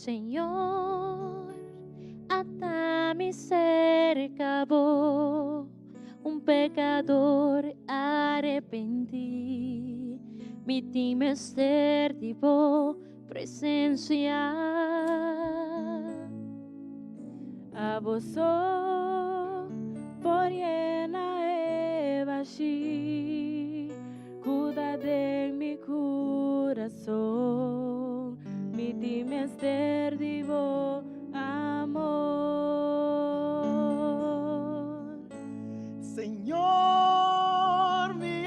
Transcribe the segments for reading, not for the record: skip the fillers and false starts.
Señor, hasta mi cerca voy, un pecador arrepentí, mi timester divo presencia. A vosotros por llena evashi, cuida de mi corazón, mi timester divo amor. Señor, mi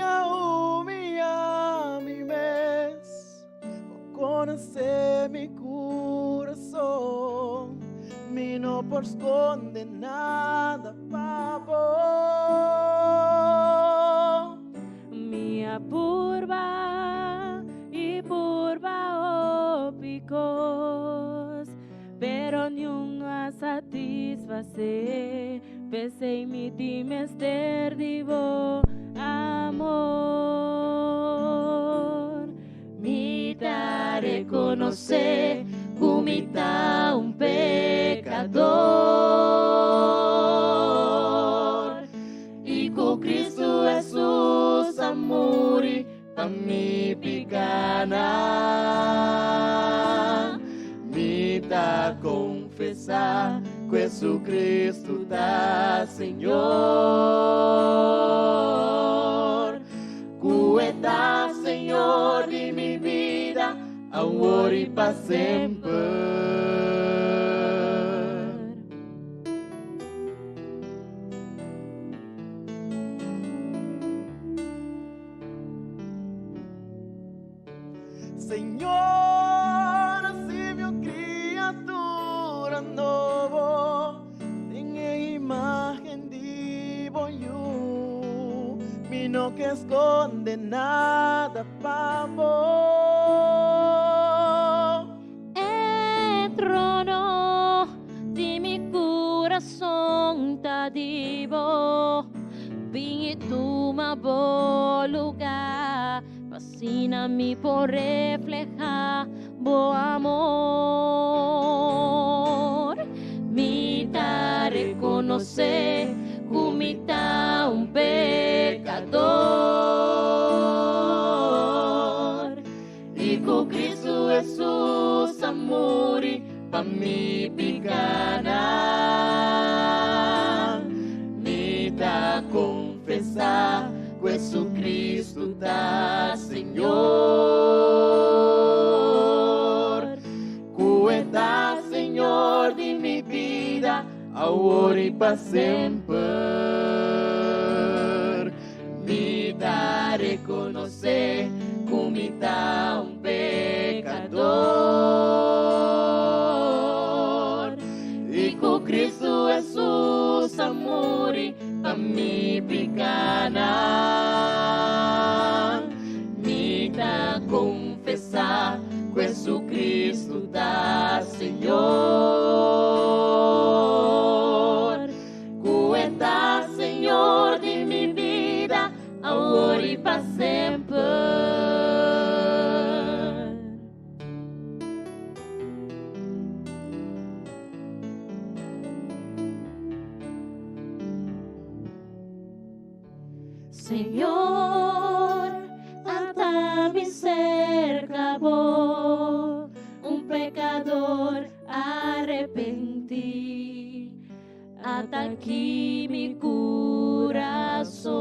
mes, conoce mi corazón, mi no por esconde nada, favor. Mi apurva y purva oh picos, pero ni un a satisfacer, pese mi timester divo amor. Mi da reconocer comita un pecador y con Cristo Jesús amor pa mi picana. Mi da confessar que Jesus Cristo tá Senhor. Cuida, Senhor, de mi vida, amor e para sempre. Senhor, assim meu criatura novo, tem a imagem de bonho, me não que esconde nada, favor. El trono de mi corazón ta divo, vin y toma bo lugar, fascina-me por reflejar bo amor. Me da reconocer como tá um pecador e com Cristo Jesus amor pa mi picana. Me dá confessar que Jesus Cristo tá Senhor. Cuida, Senhor, de mi vida, agora e para sempre. Me dá reconocer como tá um pecador e com Cristo Jesus amor pa mi picana. Me dá confessar que Jesus Cristo tá Senhor. Cuida, Senhor, de mi vida, agora e para sempre. Señor, hasta mi cerca voy, un pecador arrepentí, hasta aquí mi corazón.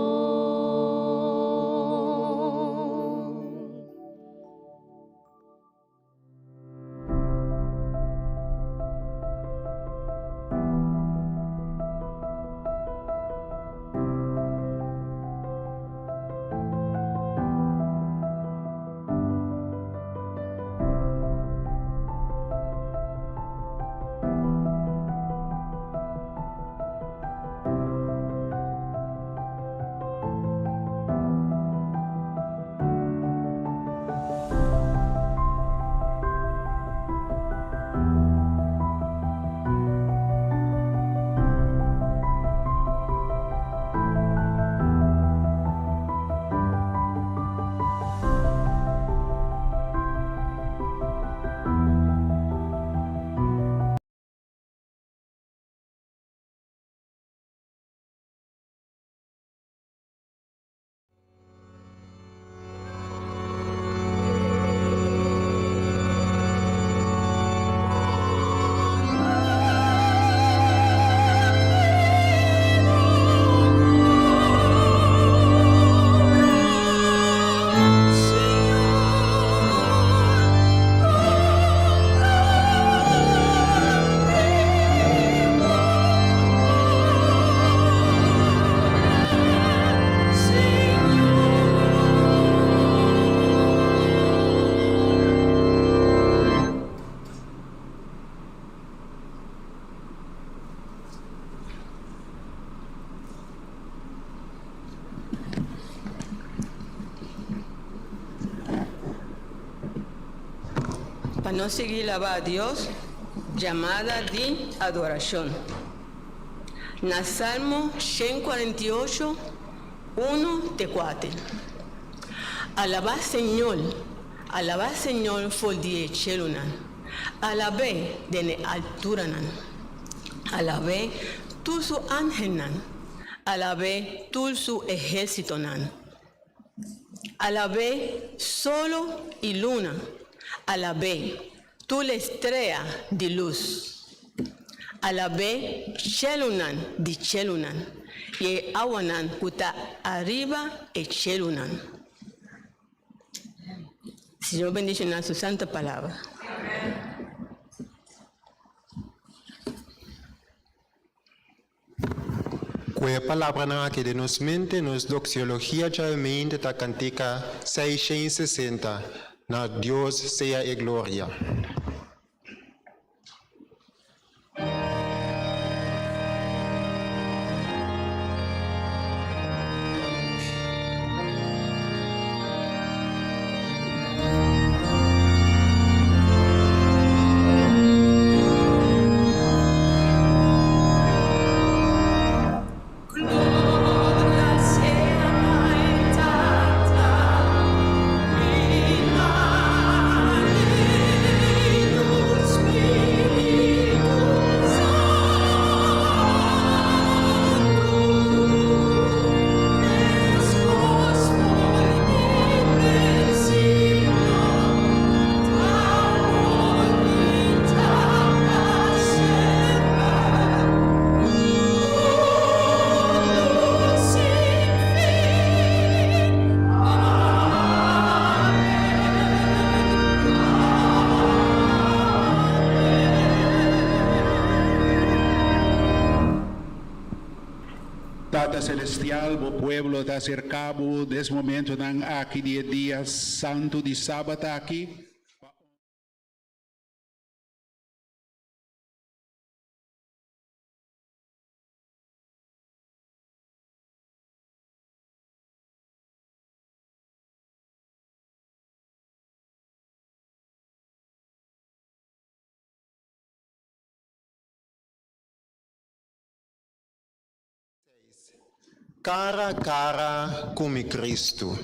para no seguir alabar a Dios, llamada de adoración. En el Salmo 148, 1-4. Alabá Señor for die chelunan. Alabé de alturanan. Alabé tu su ángelnan. Alabé tu su ejércitonan. Alabé solo y luna. Alabé tu la estrella de luz. Alabé chelunan di chelunan. Y awanan kuta arriba e chelunan. Señor, bendicionar su santa palabra. Quea palavra na aqui de nos mente, nos doxiologia de mente da cantica 660. Na Deus seja a glória. Tata Celestial, o pueblo está cercado desse momento aqui dia santo de sábado aqui. Cara a cara com Cristo.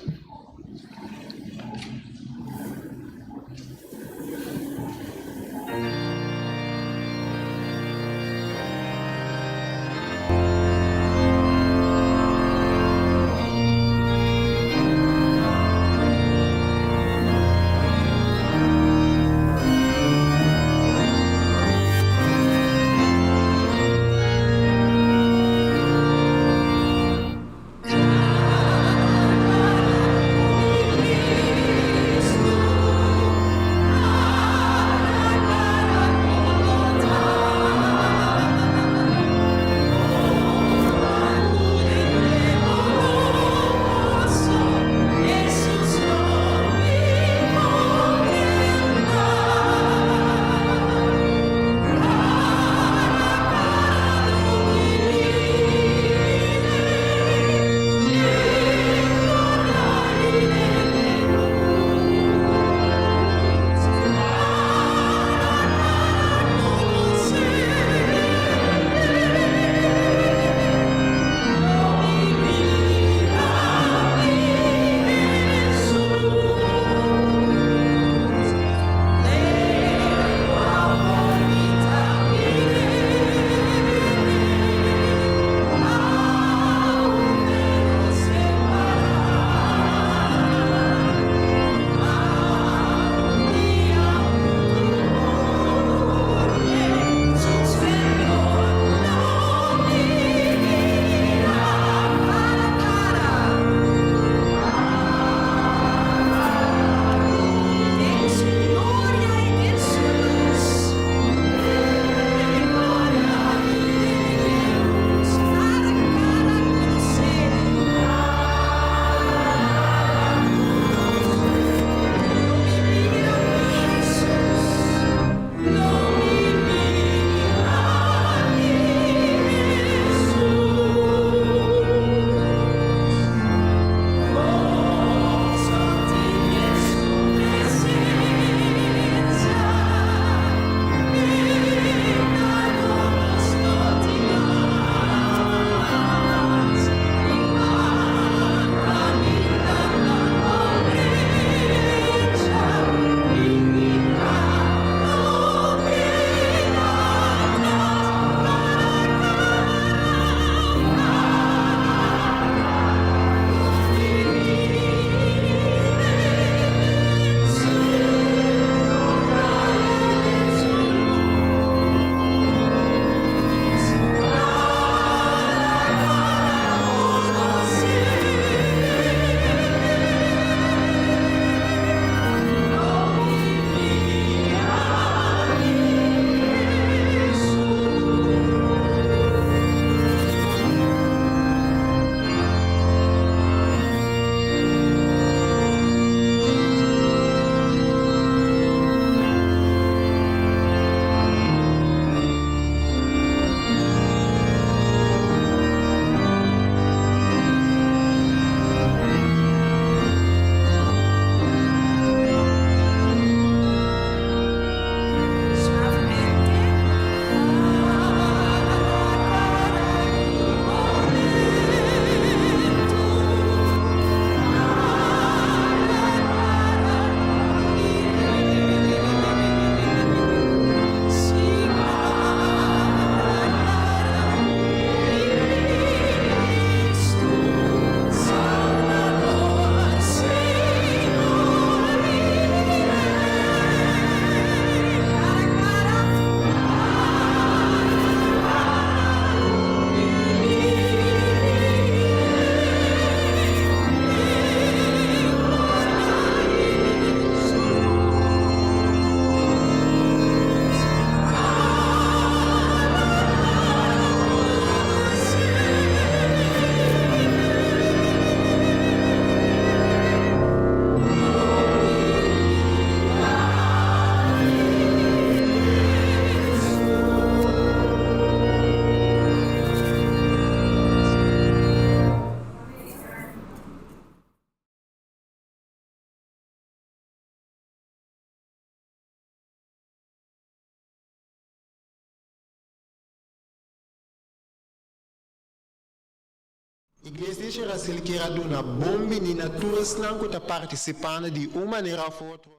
Igreja de Brasil quer dar uma bomba na todos não que está participando de uma maneira ou outra.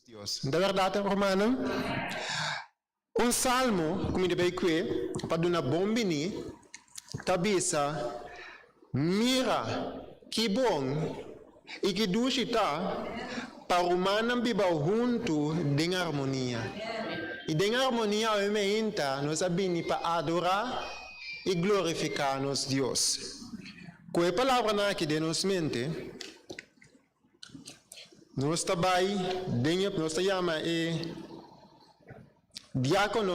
Deus. Da verdade, Romano, salmo, como de bem que, para dar uma bomba ni, tabisa, mira, que bom, e que dushita, para o humano viver junto em harmonia. E em harmonia, nós sabemos para adorar e glorificar nos Deus. Com a palavra aqui de nos mente, nós também, nós chamamos diácono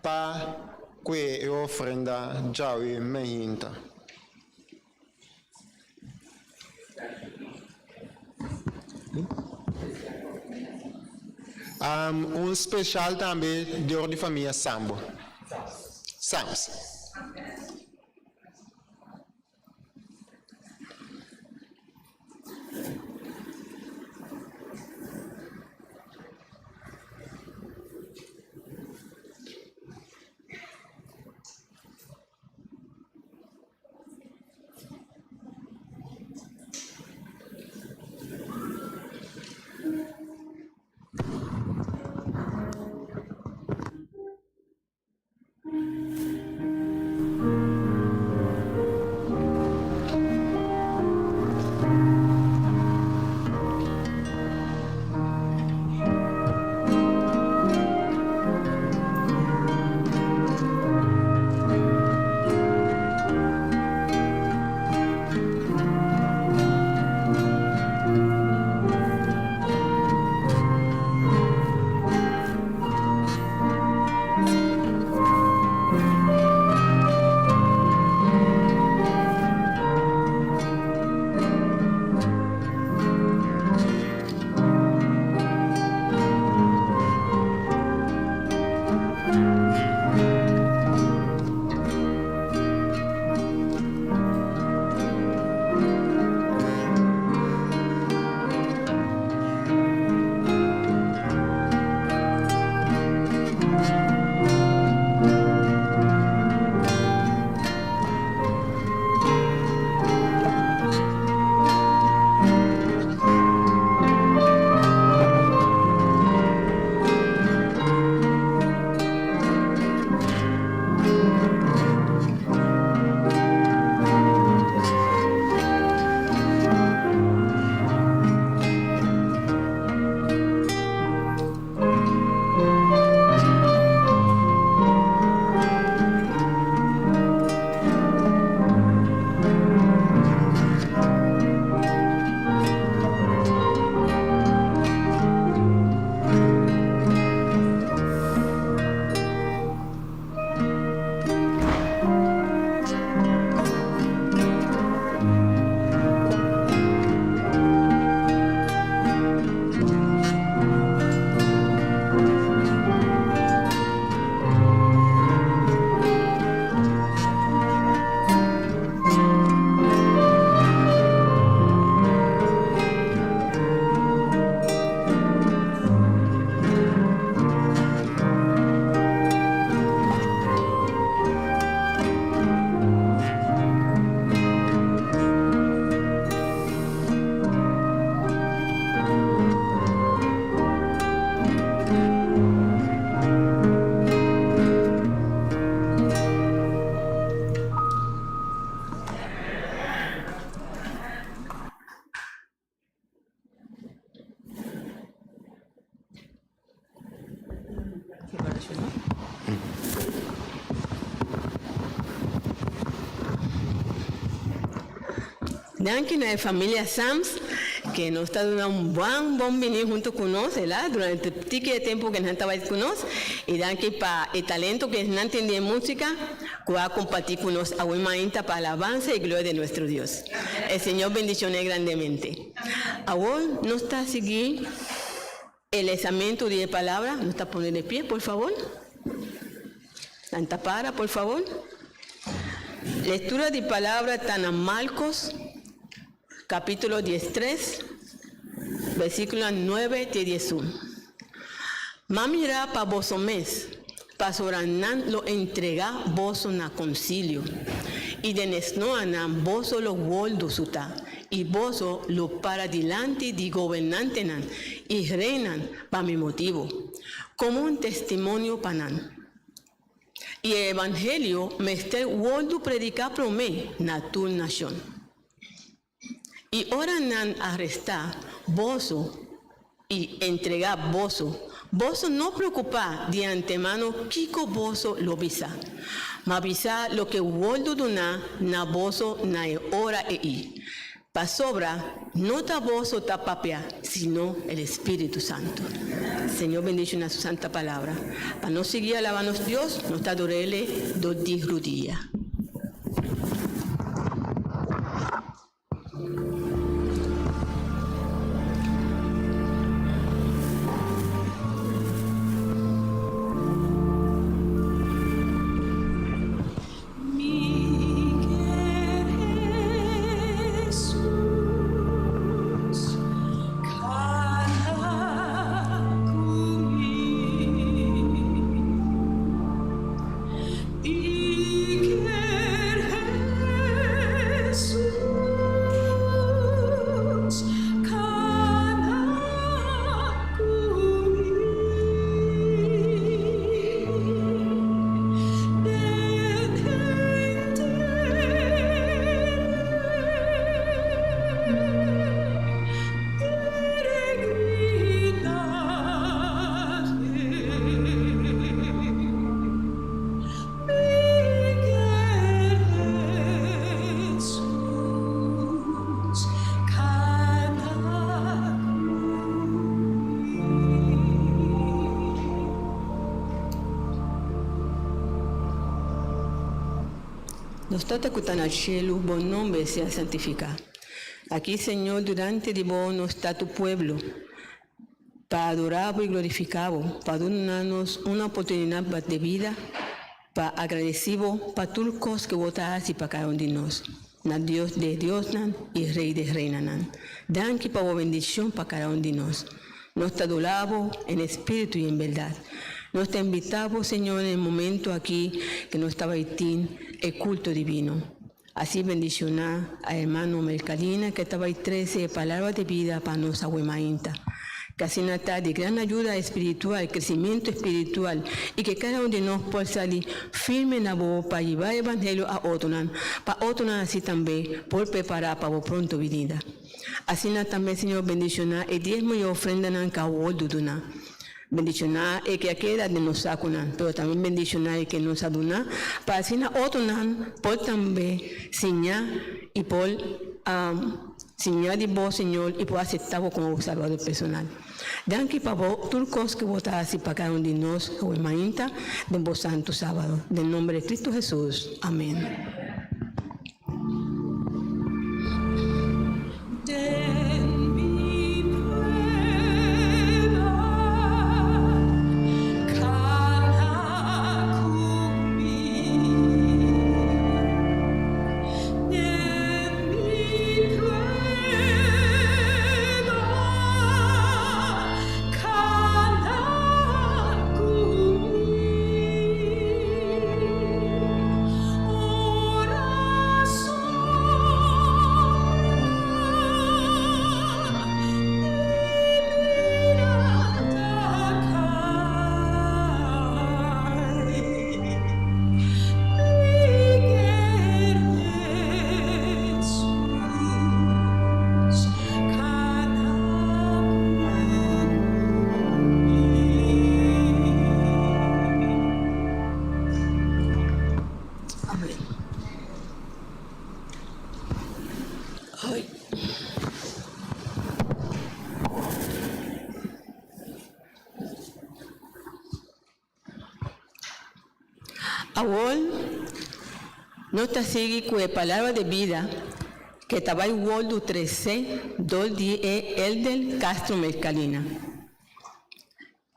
para que ofrenda já é meinta. Especial também de ordem família Sambo. Sams. Danke a família Sams, que nos está dando bom venir junto conosco, ¿verdad? Durante el tique de tiempo que nos estaba conosco. Y danke para el talento que no entiende música, que va a compartir con nosotros a una para alabanza y gloria de nuestro Dios. El Señor bendiciones grandemente. Ahora nos está a seguir el examen de la palabra. Nos está poniendo de pie, por favor. Tanta para, por favor. Lectura de palabra está en Marcos, capítulo 13, versículo 9 a 11. Mamirá para vosotros, pasoranan lo entrega boso na concilio. Y de nesnoanan boso lo goldo suta. Y boso lo para delante de gobernante nan. Y reinan pa mi motivo. Como un testimonio panan. Y el evangelio me está goldo predicar pro me na tu nación. Y ahora nan arrestar boso y entregar boso. Boso no preocupa de antemano kiko boso lo visa. Ma visa lo que woldo duna na boso na e hora e i. Pa sobra, no ta boso ta papia, sino el Espíritu Santo. Señor, bendice su santa palabra. Para no seguir alabando a Dios, nos ta adorele dos días rodillas. Nos trata kutana cielo, buen nombre sea santificado. Aquí, Señor, durante de vos no está tu pueblo, para adorar y glorificar, para darnos una oportunidad de vida, para agradecido, para todas las cosas que vos haces para cada uno de nosotros. Dios de Dios y Rey de Reina. Danke para vos bendición para cada uno de nosotros. Nos te adoramos en espíritu y en verdad. Nos te invitamos, Señor, en el momento aquí que nos estaba ahí el culto divino. Así bendicionar a hermano Mercadina que estaba ahí 13 palabras de vida para nuestra huemainta. Que así nos está de gran ayuda espiritual, crecimiento espiritual y que cada uno de nosotros pueda salir firme en la voz para llevar el evangelio a otros, para otros así también por preparar para vos pronto venida. Así también, Señor, bendicionar el diezmo y ofrenda en cada bendicionar el que queda de nos sacunan, pero también bendicionar el que nos aduna, para así otros por también señar y por señar de vos, Señor, y por aceptarlo como salvador personal. Danke para vos, tú cosas que vos haces para cada uno de nosotros, como hermanita, de vos santo sábado. En nombre de Cristo Jesús. Amén. Ahora, nos sigue con la palabra de vida que estaba en World 13, 2 días, el del Castro Mercalina.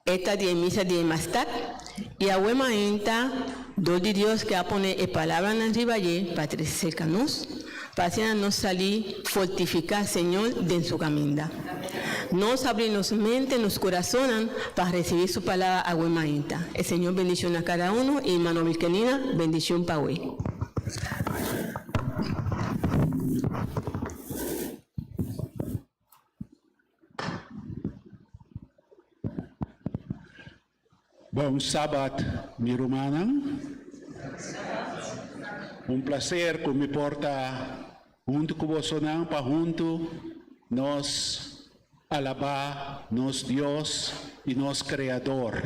Esta de misa de Mastad, y a huema entra, 2 de Dios que pone la palabra en arriba allí, para cercanos, para así nos salir, fortificar, Señor, de su camino. nos abrimos mente, nos corazones para recibir su palabra agua mainta. El Señor bendición a cada uno y hermano Vilcanina, bendición para hoy. Bom Sabat, mi Romanang. Um prazer que me porta junto com você para junto nós alabar nos Deus e nos Criador.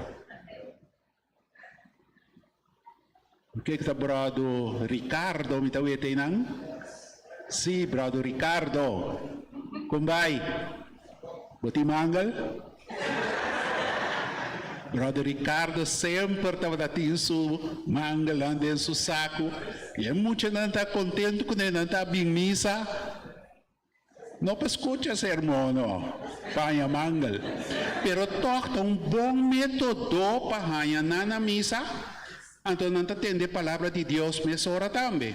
O que está brado Ricardo me tawete nang? Si brado Ricardo. Kumbay. Buti mangal? Brother Ricardo sempre estava dando su mangal dentro su saco. E é muito não está contente quando ele não está bem missa. Não escuta sermão, não. Panha mangal. Pero toca bom método para hanha na missa. Então não está entendendo a palavra de Deus nessa hora também.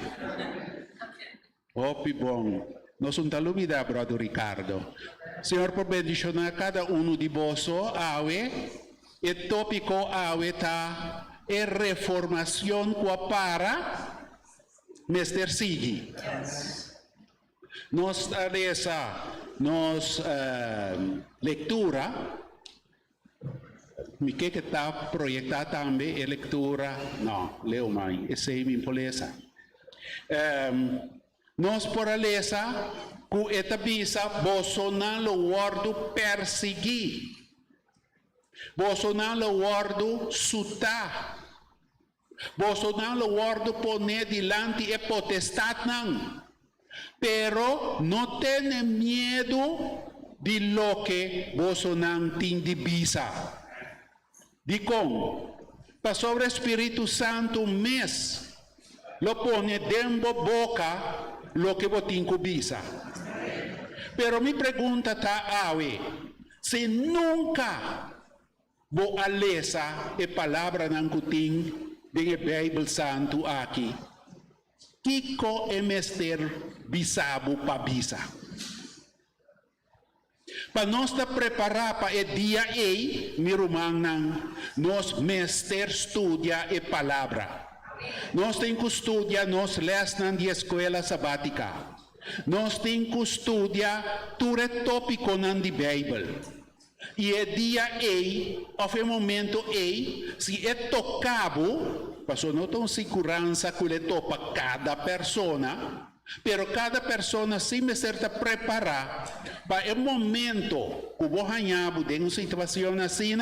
Opi bom. Nós não estamos olvidando, Brother Ricardo. Senhor, por bendicionar cada de vós, awe. O tópico ahorita es reformación para Mr. Sigi. Nos lectura, mi que está proyectada también es lectura, no, leo más, ese es mi impoleza. Nos por alesa, cu etabisa, Bolsonaro guardo perseguir. Bolsonaro guardo sutar. Bolsonaro guardo poner delante e potestad não. Pero não tem medo de lo que Bolsonaro tem de visa. De como? Para sobre o Espírito Santo um mês, lo pone dentro boca lo que botin com visa. Pero mi pergunta está aí, se nunca vou alesa a palavra ng kuting ng Bible Santo aqui. Kiko é mester bisabo pa bisa. Para nós preparar para o dia ei, mirumang nang nos mester estudia a palavra. Nós tem que estudar nos les ng escola sabática. Nós tem que estudar tudo tópico ng Bible. E o dia ei, ao momento ei, se é tocado, passou não tem segurança que ele topa cada persona, pero cada persona sim me certa preparar para o momento que vou ganhar em uma situação assim,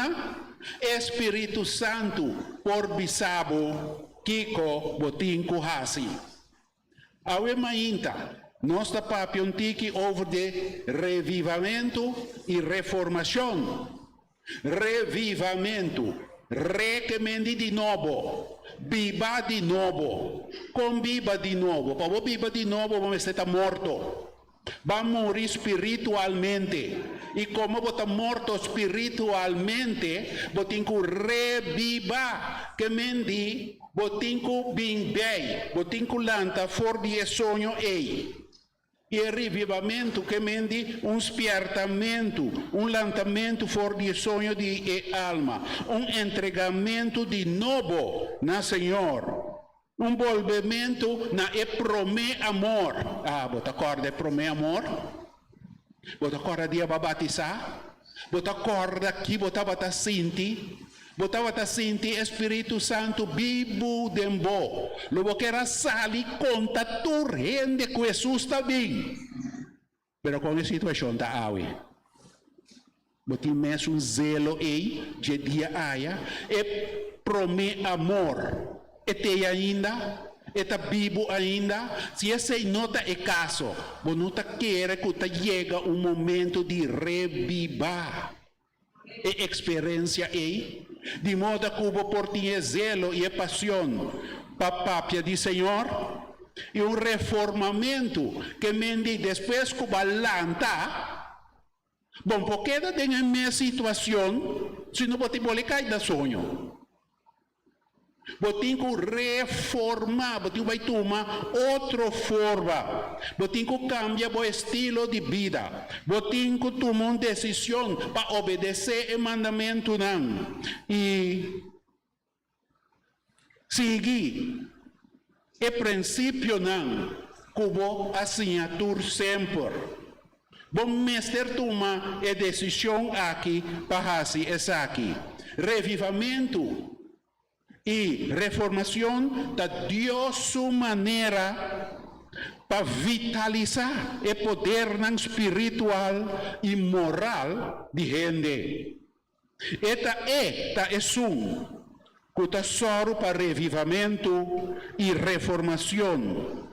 Espírito Santo por bisabo Kiko botin kuhasi. Awe mainta. Nós estamos tiki over de revivamento e reformação. Revivamento. Recomende de novo. Viva de novo. Conviva de novo. Para viva de novo, vamos estar morto. Vamos morrer espiritualmente. E como você morto espiritualmente, você tem que revivar. Que mendi, você tem que bem bem. Você tem que lançar fora de sonho aí. E o revivamento que mendi espiertamento, lançamento fora de sonho de alma, entregamento de novo na Senhor, volvimento na promé amor. Você acorda promé amor? Você acorda dia para batizar? Você acorda que você vai sentir? Você vai sentir Espírito Santo vivo dentro. Logo que era sali conta turrende que Jesus está bem. Pero com a situação está aí. Você tem zelo aí, de dia aia, e promê amor. E tem ainda, está vivo ainda. Se esse nota é caso, você não quer que chegue momento de revivar. E experiência aí. De modo que hubo por ti zelo e paixão papapia de Senhor e reformamento que mendi depois que balanta bom porque tem a minha situação se não pode cair da sonho Botin que reformar, botin vai tomar outra forma. Botin que cambia o estilo de vida. Botin que toma uma decisão para obedecer o mandamento não. E seguir o princípio não. Como assinatura sempre. Bom mestre toma a decisão aqui para fazer isso aqui. Revivamento e reformação da Deus sua maneira para vitalizar o poder espiritual e moral de gente. Esta é que soro para revivamento e reformação.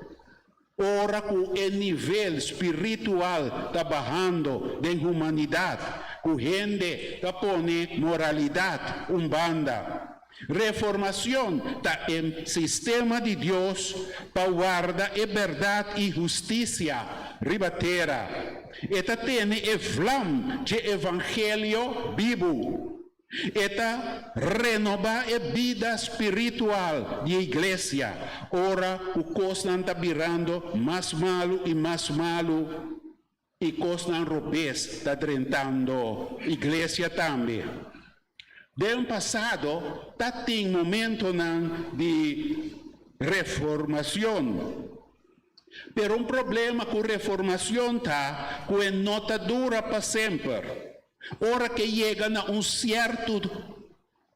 Ora que o nível espiritual está bajando da humanidade, que gente está pondo moralidade umbanda. Reformação está em sistema de Deus para guardar a verdade e justiça ribatera. Eta tem o flam de evangelho vivo. Eta renovar a vida espiritual de igreja. Ora o coisa está virando mais malo e coisa robês está drentando igreja também. Do passado, tem momento de reformação. Pero um problema com reformação está que não está dura para sempre. Ora que chega a certo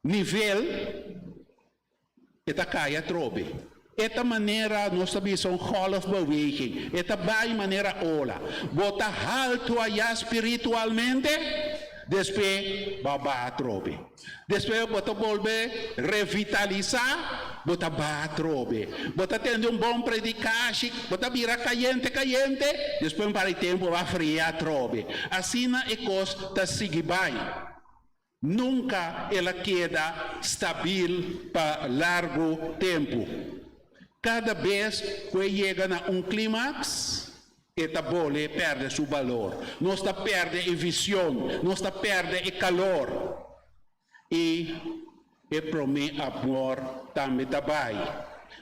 nível, está cai a trobe. Esta maneira nós sabemos um hall of beweging. Esta vai maneira ola. Bota alto allá espiritualmente. Depois, baba trobe. Depois, bota volver revitalizar, bota ba trobe. Bota tendo bom predicagem, bota vira caliente. Depois, para o tempo, vai friar trobe. Assim, a coisa está seguindo bem. Nunca ela queda estável para largo tempo. Cada vez que chega a clímax, esta bola perde seu valor. Nós está perde a visão, nós está perde o calor. E o primeiro amor também está bem.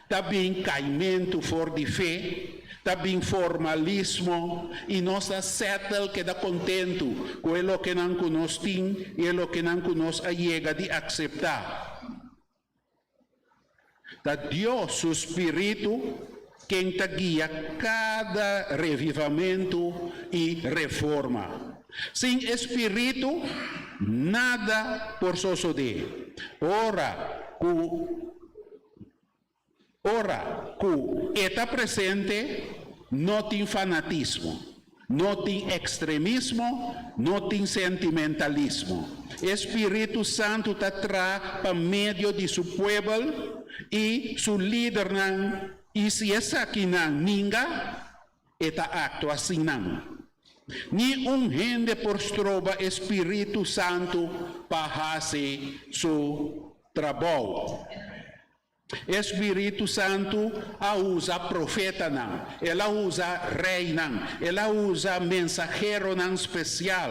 Também caimento fora de fé, também formalismo, e nós está settle que está contento com o que não conosco tem e o que não conosco chega de aceitar. Da Deus, o Espírito, quem te guia cada revivamento e reforma. Sem Espírito, nada por suceder. Ora, que está presente, não tem fanatismo, não tem extremismo, não tem sentimentalismo. Espírito Santo está atrás para meio de seu povo e seu líder não. E se essa aqui não ninguém, está acto assim não. Ni gente por trova Espírito Santo para fazer seu trabalho. Espírito Santo usa profeta não, ela usa rei não, ela usa mensageiro não especial,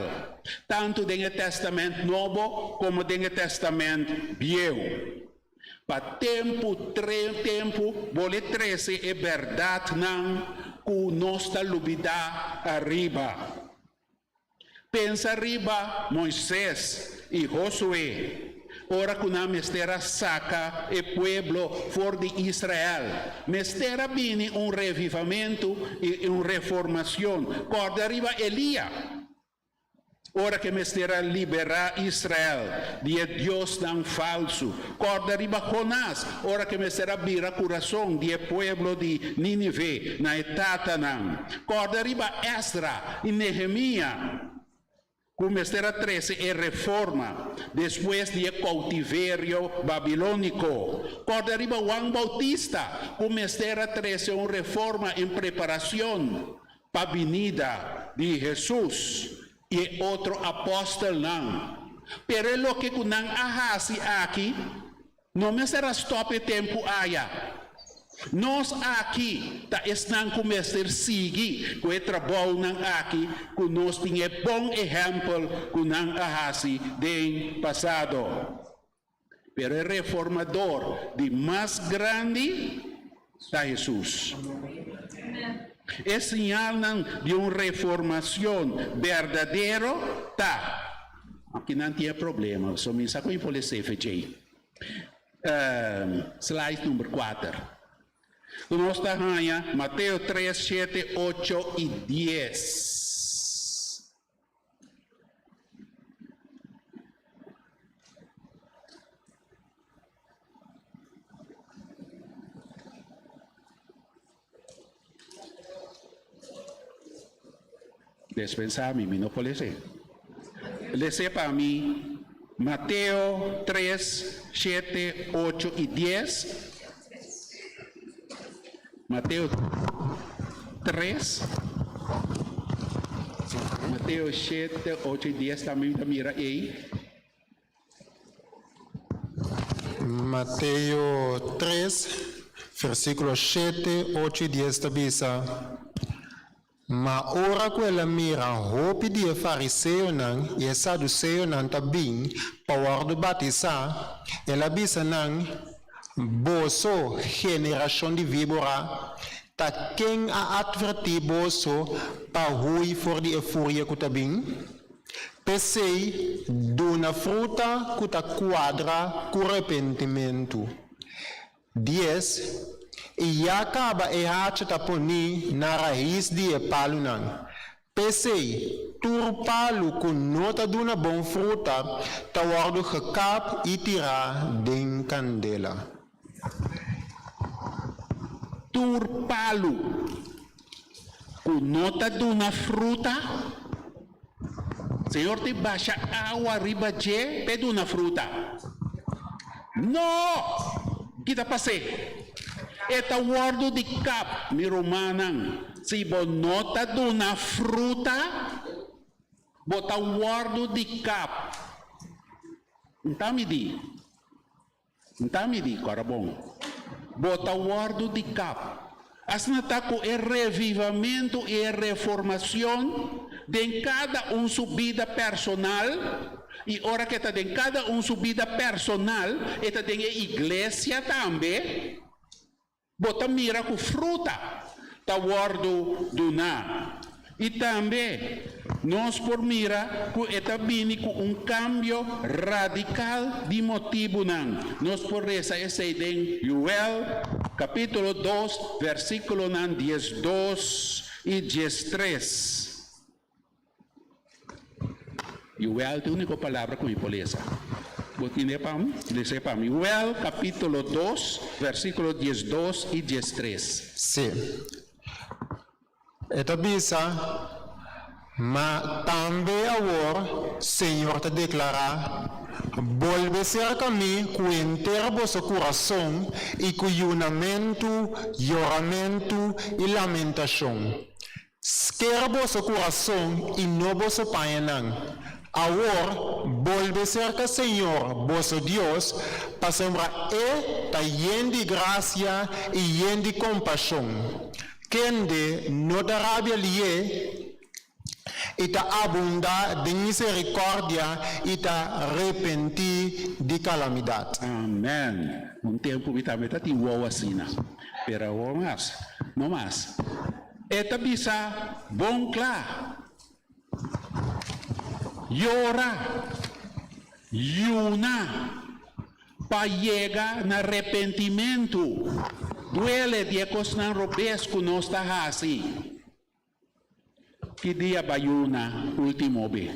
tanto no Testamento Novo como no Testamento Velho. Para tempo, vole 13 é verdade não, que nós está lubida arriba. Pensa arriba Moisés e Josué. Ora que na mestera saca o pueblo fora de Israel. Mestera vini revivamento e reformação. Corda arriba Elia. Ora que mestera liberar Israel de Deus não falso. Corda arriba Jonás. Ora que mestera vira coração de pueblo de Nínive na etata não. Corda arriba Esdra e Nehemia. Comecera 13 é reforma, depois de cautiverio babilônico. Quando arriba Juan Bautista, comecera 13 é uma reforma em preparação para a vinda de Jesus. E outro apóstolo não. Pero lo que não ahasi aqui, não me será stop tempo aya. Nós aqui estamos começando a seguir com o trabalho aqui, que nós temos bom exemplo que não há no passado. Pero el reformador de más grande está Jesús. Es señal de una reformación verdadero, está. Aquí no tiene problema, só me saco em FJ. Slide número 4. Nós estamos em Mateus 3, 7, 8 e 10. Dispensar-me, não pode ser. Lê para mim, Mateus 3, 7, 8 e 10. Mateus 3, Mateus 7, 8 e 10 também mira aí. Mateus 3, versículos 7, 8 e 10 tabisa. Ma ora quella mira hopi di fariseo nan e saduceo nan tabing pawardo batisa e la bisa nan boso generação de víbora ta quem a adverti boso pa hui for di euforia kutabing pesei duna fruta kuta quadra cu arrependimento 10 e acaba e hacha taponi na raiz de palunan. Pesei, turpalu com nota de uma boa fruta, tawardo gekap e tirar den candela. Turpalu com nota de uma fruta. Senhor, te baixa água riba de pede uma fruta. Não! Kita passei. Eta wardo di kap mi romanang si bonota duna fruta bota wardo di kap entami di carabong bota wardo di kap asna taco e revivamento e reformação de cada subida personal e ora que está de cada subida personal está de igreja também bota mira com fruta, tá guardo do na. E também, nós por mira, que está vindo com cambio radical de motivo não. Nós por essa ideia em Joel, capítulo 2, versículo 12 e 13. Joel é a única palavra que me poleza. Joel capítulo 2, versículo 12 e 13. Sim. Eta bisa, mas também agora, Senhor te declara, volve cerca mim com inteiro vosso coração e com juramento, choramento e lamentação. Esquerda vosso coração e não vosso paianang. Agora, volve cerca Senhor, vosso Deus, para sembrar tá lleno de graça e lleno de compaixão. Quem de não dará lhe e tá abundar de misericórdia e tá arrepentir de calamidade. Amém. Tempo que também está de uau assim, pero não mais. Eta bisa bom claro. Llora, yuna, para llegar no arrependimento. Duele de costar robesco não está assim. Que dia bayuna, último be.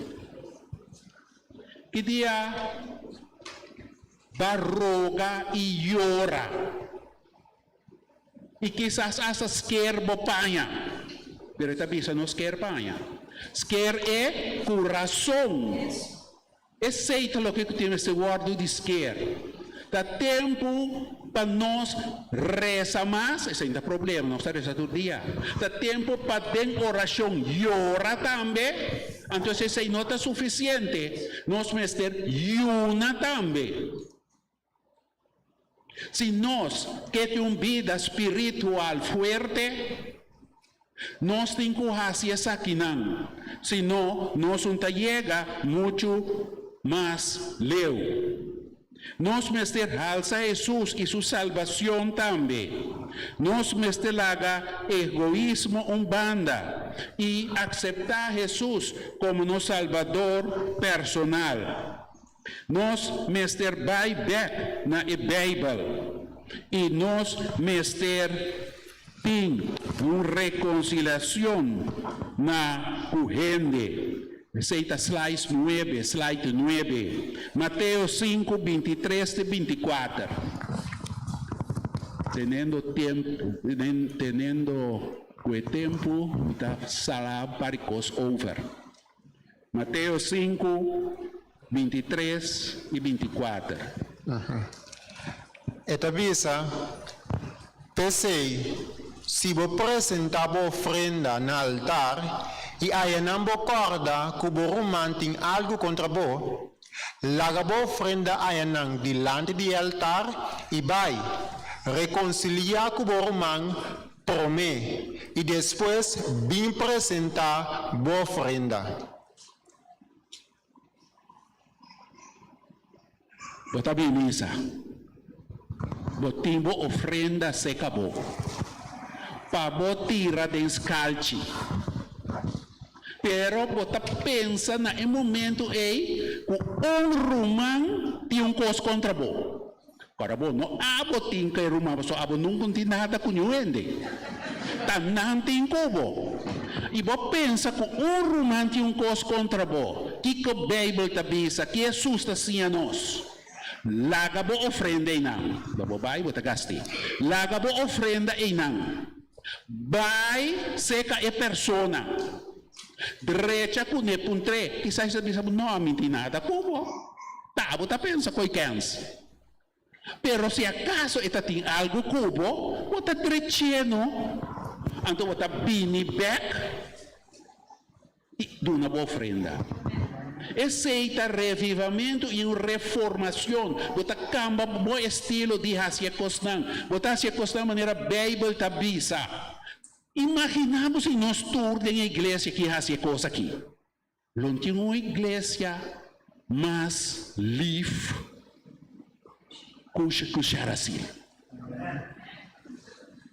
Que dia barroga e llora. E quizás asas quer bopanha. Pero esta bisa não quer panha. Esquer é coração. Aceita o que temos esse guardo de esquer. Dá tempo para nós rezar mais, esse ainda é problema, nós rezamos todo dia. Dá tempo para ter oração, ora também. Então, se não está suficiente, nós vamos ter yuna também. Se nós queremos uma vida espiritual forte, nós temos que fazer isso aqui, não. Senão, nós não chega muito mais leu. Nos mester halsa Jesus e sua salvação também. Nos mester laga egoísmo banda e aceitar Jesus como nosso Salvador personal. Nos mester vai back na Bíblia e nos mester tem uma reconciliação na gente. Receita slide 9. Mateus 5, 23 e 24. Tendo o tempo, está salado para over. Mateus 5, 23 e 24. Etabisa, pensei, se vou apresentar a ofrenda no altar, e aí não vou corda que o romano tem algo contra você, laga a ofrenda aí não diante do altar e vai reconciliar com o romano promê e depois vem apresentar a ofrenda. Bota bem misa. Botimbo ofrenda se acabou. Para tirar descalce. Pero bota pensa na momento que romano tem coisa contra bo. Para bo no abo tem que romano so abo não tem nada com ele. Tanan tem cubo. E bo pensa que romano tem coisa contra bo. Que a Bíblia tá bisa que Jesus está assim a nós. Laga bo ofrenda inang. Babo bai bota gasti. Laga bo ofrenda inang. Bai seca e persona. Derecha com ne puntre, quizás você diz não mentir nada, como? Tá, você pensa coi cans. Pero se acaso está tem algo cubo, você derecheno, então você bini back e dá uma boa ofrenda. Aceita revivamento e reformação. Você cambia bom estilo de hacia costan. Você hacia costan maneira Bíblia tabisa. Imaginamos se nós tour na igreja que faz coisa aqui. Não tinha uma igreja mais livre cuchar assim.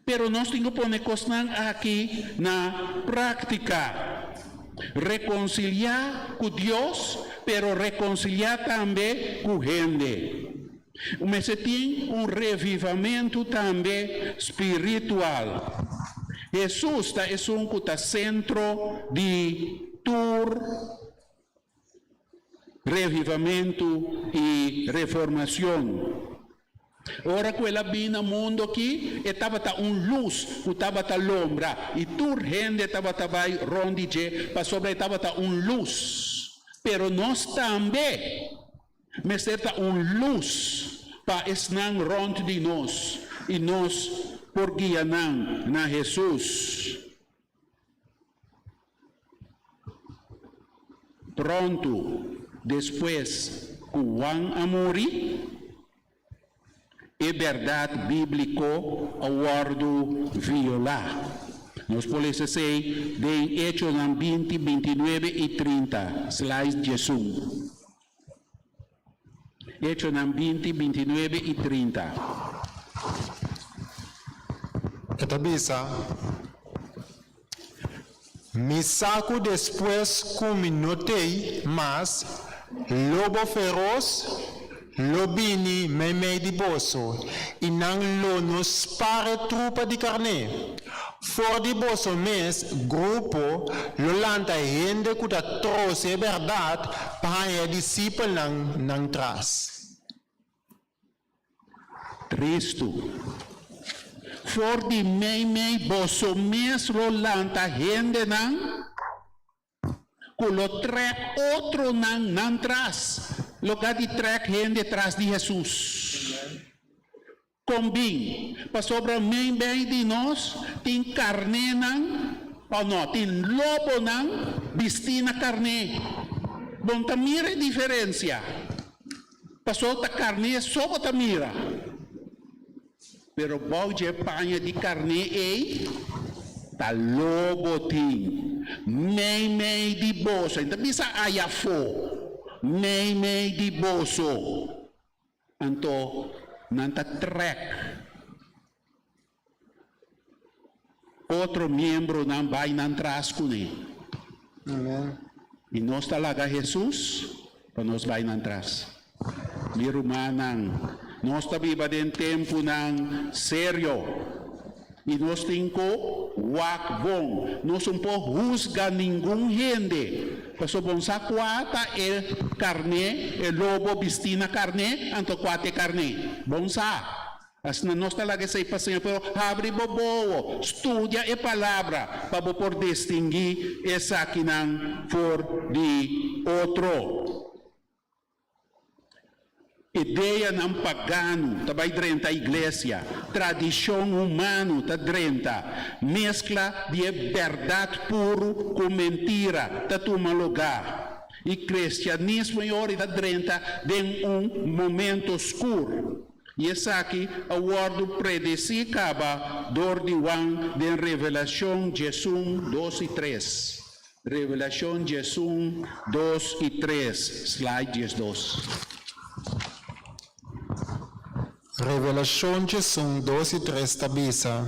Pero nós temos que pôr coisas aqui na prática. Reconciliar com Deus, pero reconciliar também com gente. Mas tem revivamento também espiritual. Jesus é um centro de tour, revivamento e reformação. Ora quella bina mundo aqui estava luz, estava lombra e tur gente estava vai rondige, para sobre estava luz. Pero nós também, mas certa luz para esnan rond de nós e nós por guia na Jesus. Pronto, depois Juan Amori, é verdade bíblico a word violar. Nós podemos dizer de Hechos 20, 29 e 30, slide Jesus. Hechos 20, 29 e 30. Etabisa, me saco depois como notei, mas lobo feroz, lobini meme de bosso, e não lonos para trupa de carne. For de bosso mes, grupo, lolanta gente que trouxe a verdade para a discípula não traz. Cristo. For di mei boso mes rolanta gente nang kulo trek outro nang tras lugar de trek gente tras de Jesus. Combin pa sobra mei de nós tem carne nang ou não tem lobo nang bistina carne. Bom tamira é diferença. Pa solta carne só tamira. Pero balde panha de carne tá lobo tem mei de bolso então bisa ayafo mei de bolso anto nanta trek outro membro não vai nan tras kuni. Amen. E nós talaga Jesus, para nós vai nan tras. Mirumanang, nós tabiba din tempo ng seryo. E nós tinko wakbong. Nós um po husga ningún gente. Paso bong sa kwata carne, lobo bistina carne, anto kwate carne. Bong sa. As na nós talaga sa ipasinha, pero abre bobo, estudia e palavra, para por distinguir essa kinang for di outro. Ideia ng pagano, tabay drenta iglesia, tradisyon humano, ta drenta, mezcla de verdade puro com mentira, ta tumalugar. E cristianismo e ori ta drenta de momento escuro. E essa aqui, a word predeci acaba, dor de Juan, de Revelação Jesus 2 e 3. Revelação Jesus 2 e 3, slide 2. Revelação Jesus 12 e 3 tabisa.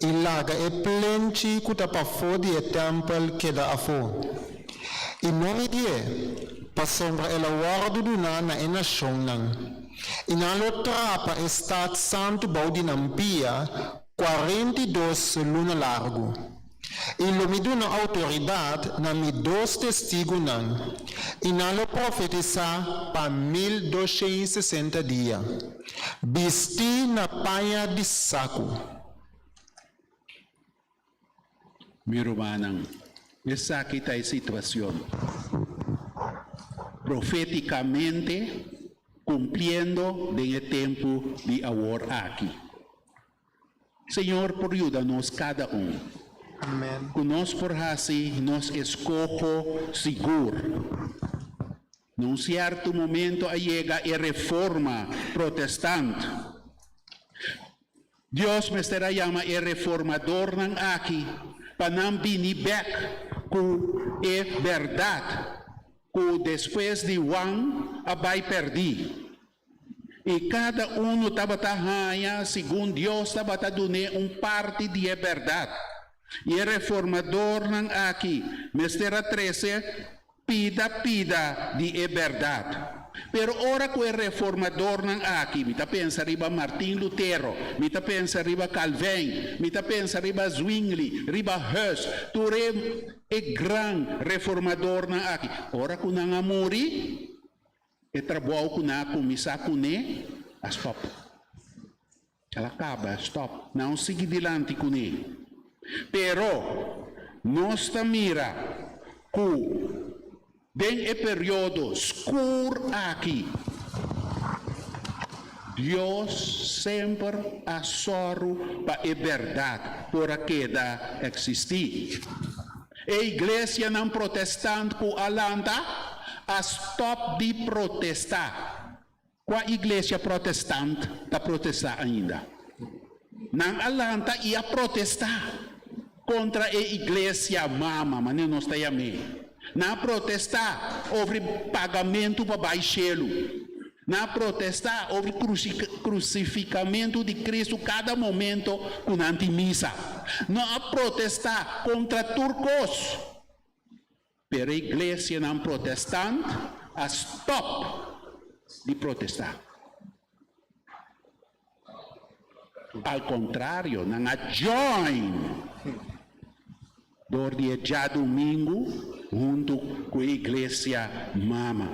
Ilaga e plenchi kutapafo di e temple keda afo. E nome die, pasombra ela wardo duna na e nasyong nang. Inalo trapa e stat santo baudi nampia 42 luna largo. Ilumido na autoridade na mi 2 testigo nang. Inalo profetizar pa 1260 dia. Bisti na paia de saco. Mirumanang, essa aqui está a situação. Profeticamente, cumpriendo de tempo de agora aqui. Senhor, por ajuda-nos cada Amen. Conosco por assim, nos escojo seguro. Num certo momento chega a reforma protestante. Deus me estará chama a reformador nang aqui, para não binibek com é verdade, que depois de Juan vai perder. E cada um estava tahanha, segundo Deus estava dando parte de verdade. E o reformador nang aqui, Mestera 13, pida de verdade. Pero ora que o reformador nang aqui, mita pensa riba Martin Lutero, mita pensa riba Calvin, mita pensa riba Zwingli, riba Hus, ture e gran reformador nang aqui. Ora que nang amori, e trabalho que na comissa kune, stop. Ela acaba, stop. Não siga dilante kune. Pero nós mira que bem é período escuro aqui. Deus sempre assoro para a verdade por aquela existir. A igreja não protestante com Alanda a stop de protestar. Com a igreja protestante está protestar ainda. Não Alanda ia protestar contra a igreja mama, mas não está aí. Não protestar sobre pagamento para baixelo. Não protestar sobre crucificamento de Cristo cada momento com antimissa. Não protestar contra turcos. Pero a igreja não protestante a stop de protestar. Ao contrário, não a join. Do dia domingo, junto com a igreja mama.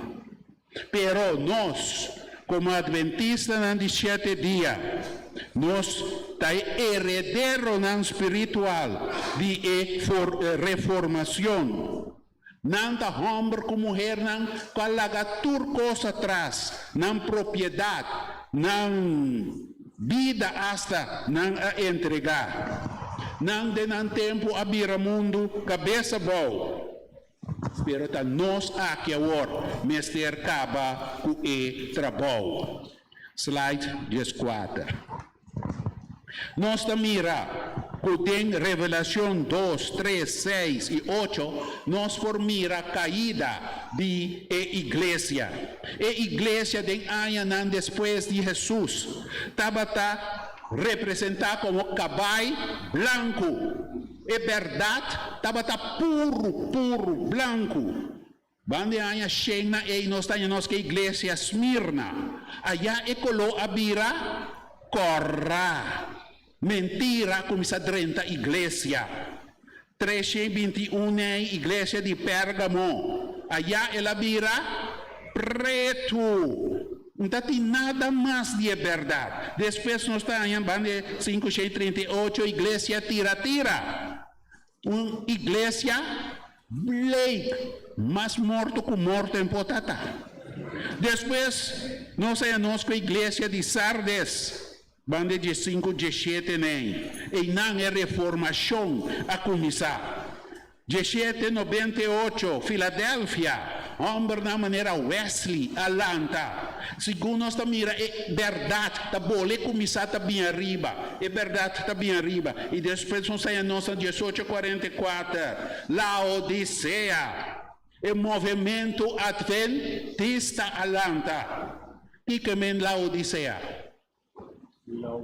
Pero nós, como adventistas de 7 dias, nós está heredero não espiritual de reformação. Não da homem com mulher, não calaga turcos atrás, não propriedade, não vida hasta não a entregar. Não de não tempo abrir mundo cabeça boa. Pero tá nós aqui agora, mestre acaba com o trabalho. Slide 14. Nós mira Tem Revelación 2, 3, 6 y 8 nos formira caída de iglesia. Iglesia de años después de Jesús estaba representada como caballo blanco. É verdade, estava puro, branco. Bande aña Shena e nós temos que igreja Esmirna. Allá ecoló a vira corra. Mentira, começa a 30 igreja. 321 igreja de Pérgamo. Allá ela vira preto. Não tem nada mais de verdade. Depois nós temos em bande 538 igreja tira. Uma igreja Blake, mais morto que morto em potata. Depois nós temos a igreja de Sardes. Bande de 5, de 7, e não é reformação a começar. 1798, Filadélfia, homem na maneira Wesley, Atlanta. Segundo nós mira, é verdade, está bom, começar está bem arriba, é verdade, está bem arriba. E depois nós temos nossa 1844, Laodicea, é movimento adventista Atlanta. E que é Laodicea?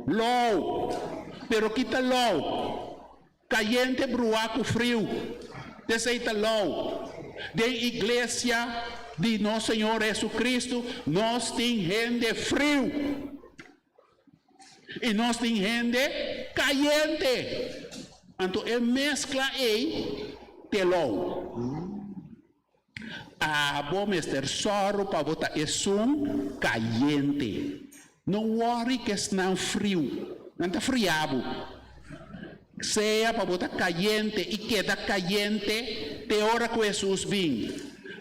Low, pero quita low, caliente, bruaco, frio, deseita low. De igreja de nosso Senhor Jesus Cristo, nós tem gente frio e nós tem gente caliente. Então é mescla aí de low. Bom mestre soro para botar é caliente. Não worry que está frio, não está friabo. Seja para botar caliente e queda caliente, te hora que Jesus vem.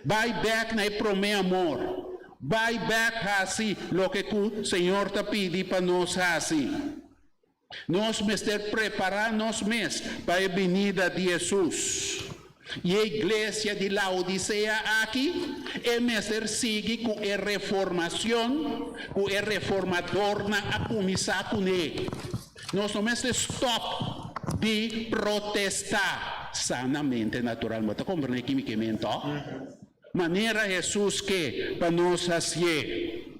Vai back na promessa amor. Vai back assim, lo que o Senhor te pede para nós assim. Nós mesmo preparar nós mesmos para a venida de Jesus. E a igreja de Laodicea aqui é mesmo sigue com a reformação, com a reformador a começar com ele. Nós não mesmo stop de protestar sanamente, naturalmente. Compreende quimicamente? Maneira Jesus que para nós fazer.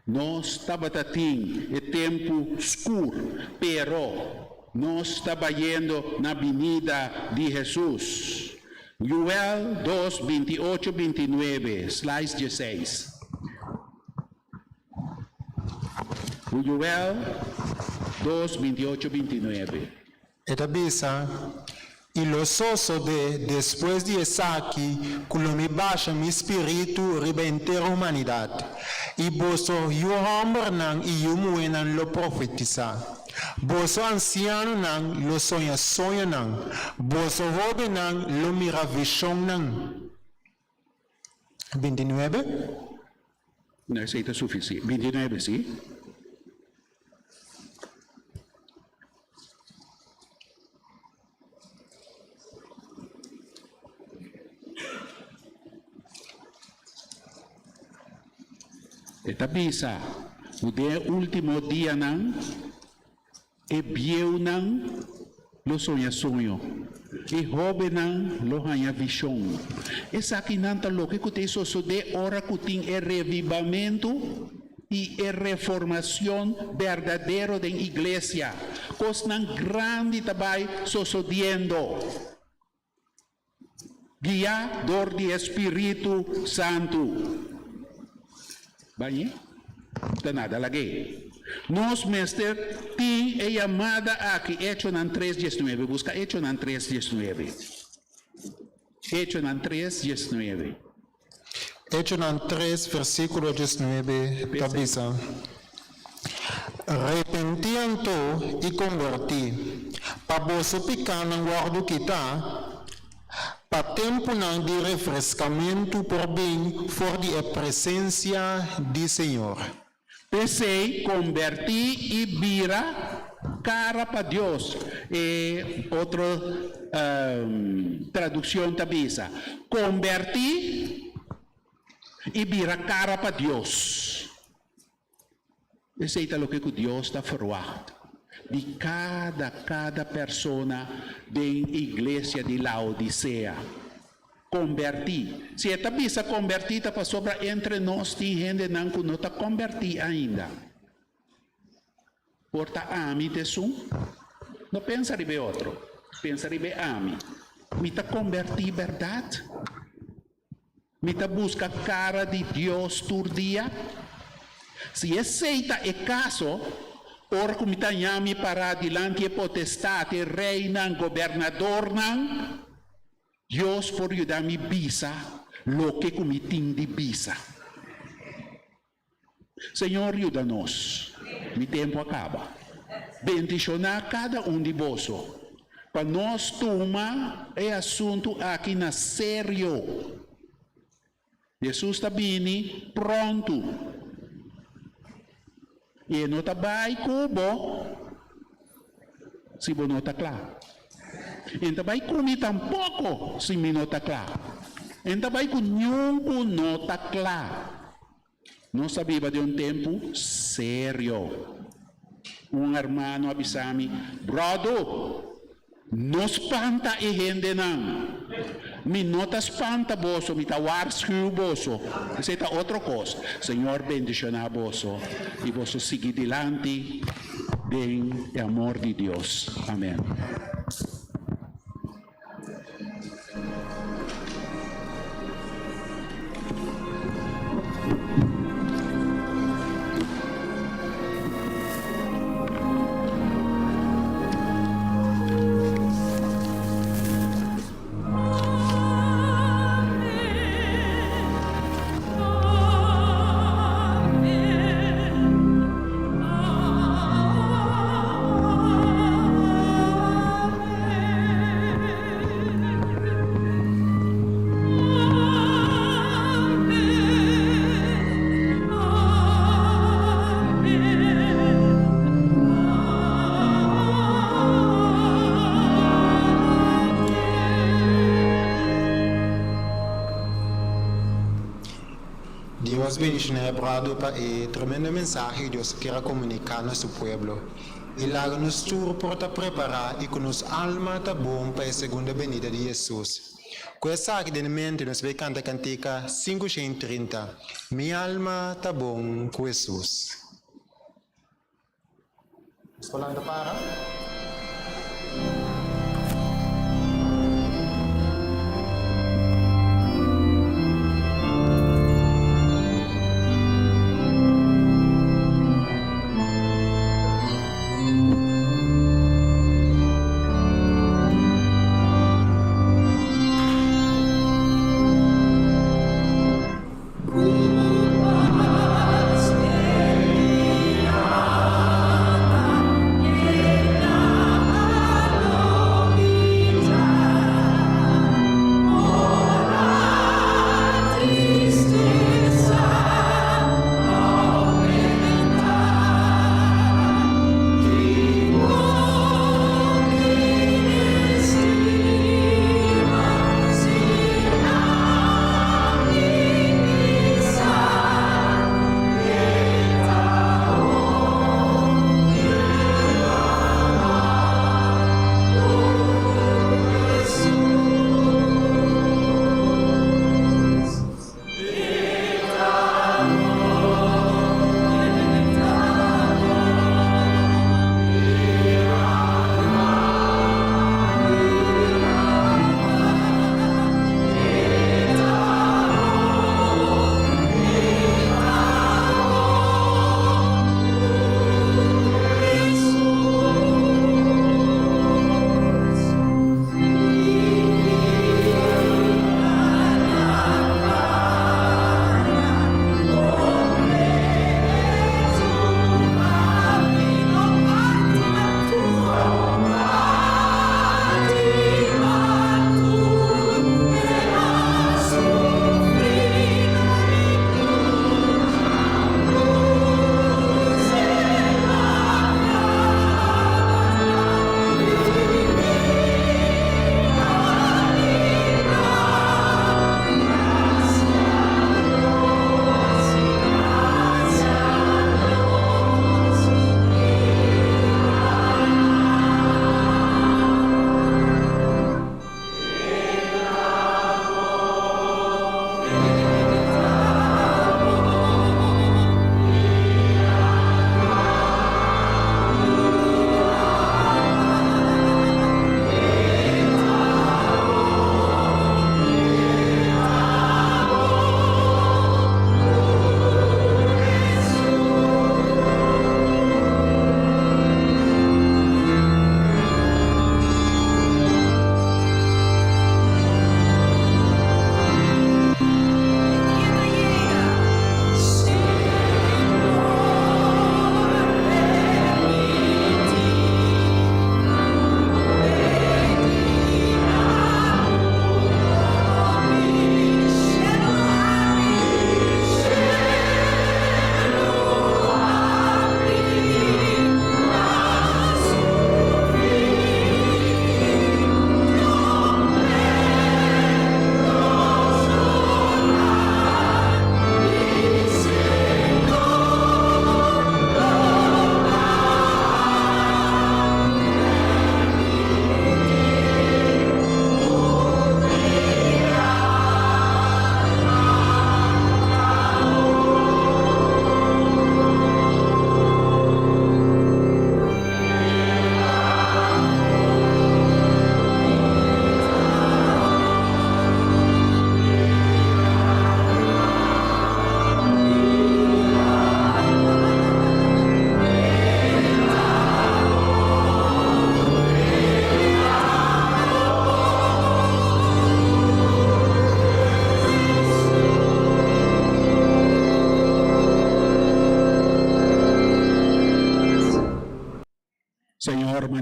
Nós estamos tendo tempo escuro, pero nós estamos indo na avenida de Jesus. Joel 2, 28, 29, slide 16. Joel 2, 28, 29. Esta bisa, y los osos de después de Esaki, cuando me baja mi espíritu, rebente la humanidad. Y boso yo hombre y yo muenan lo profetiza. Boso anciano nang lo soña nang. Boso joven nang lo mira visión nang. 29. No, eso está suficiente. 29, sí. Esta bisa, o último dia não, e viu não, lo sonha, e jovem não, lo ganha visão. Essa aqui não está louco, que tem só de hora que tem revivamento e reformação verdadeira da igreja. Coisa não grande também sucedendo. Guiador de Espírito Santo. Bem, não nada lagi. Nós mestre tem a chamada aqui, Hecho nan 3:19. Busca Hecho nan 3:19. Hecho nan 3:19. Hecho nan 3, versículo 19, tabisa. Repentianto e converti. Paboso pican ang guardo kita. Para tempo de refrescamento por bem, for de a presença do Senhor. Pensei, converti e vira cara para Deus. Outra tradução tabisa. Converti e vira cara para Deus. Esse é o que Deus está falando. de cada persona da igreja de Laodicea. Converti. Se esta bisa convertida para sobra entre nós, tem gente não que não está convertida ainda. Porta ami desum. Não pensa ribe outro. Pensa ribe ami. Me está converti verdade? Me está busca cara de Deus todo dia? Se aceita é caso, ora que me está chami para dilante potestade, reina, governador, não, Deus por ajudar-me bisa, lo que me tem de bisa. Senhor, ajuda-nos. Mi tempo acaba. Bendicionar cada de vós. Para nós tomar é assunto aqui na sério. Jesus está vindo pronto. E não está bem cubo, se você não está claro. E não está bem comigo tampouco, se me não está claro. E não está bem com nenhum não está claro. Não sabia de tempo sério. Irmão avisou-me, brother, não espanta e gente não. Me não te espanta, boso, me tawarsku, boso. Isso é outra coisa. Senhor, bendicionar, boso. E boso seguir dilante bem o amor de Deus. Amém. Dios bendiga Brado para el tremendo mensaje que Dios quiere comunicar a nuestro pueblo. Y la nos tur para preparar y con nos alma está bom para la segunda venida de Jesús. Questa aqui de mente nos vai cantar cantica 530. Mi alma está bom com Jesus. Escolando para? Yeah.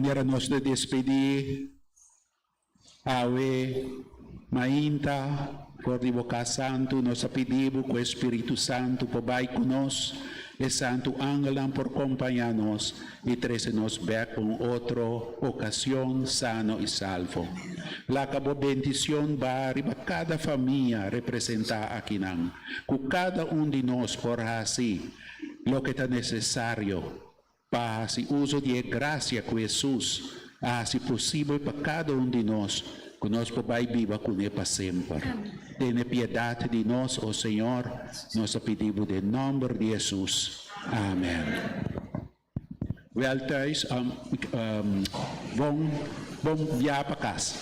maneira nos de despedir, Awe, mainta, por divocar santo, nos pedimos que o Espírito Santo pobai conosco, e santo angelan por acompanhar-nos e trazer-nos back com outra ocasião sano e salvo. La cabo bendição va riba cada família representar aqui nang, com cada de nós por assim, lo que está necessário para se uso de graça com Jesus, se possível para cada de nós, que nós pobai viva com ele para sempre. Tenha piedade de nós, ó Senhor, nós pedimos em nome de Jesus. Amém. Well, thuis, bom dia para casa.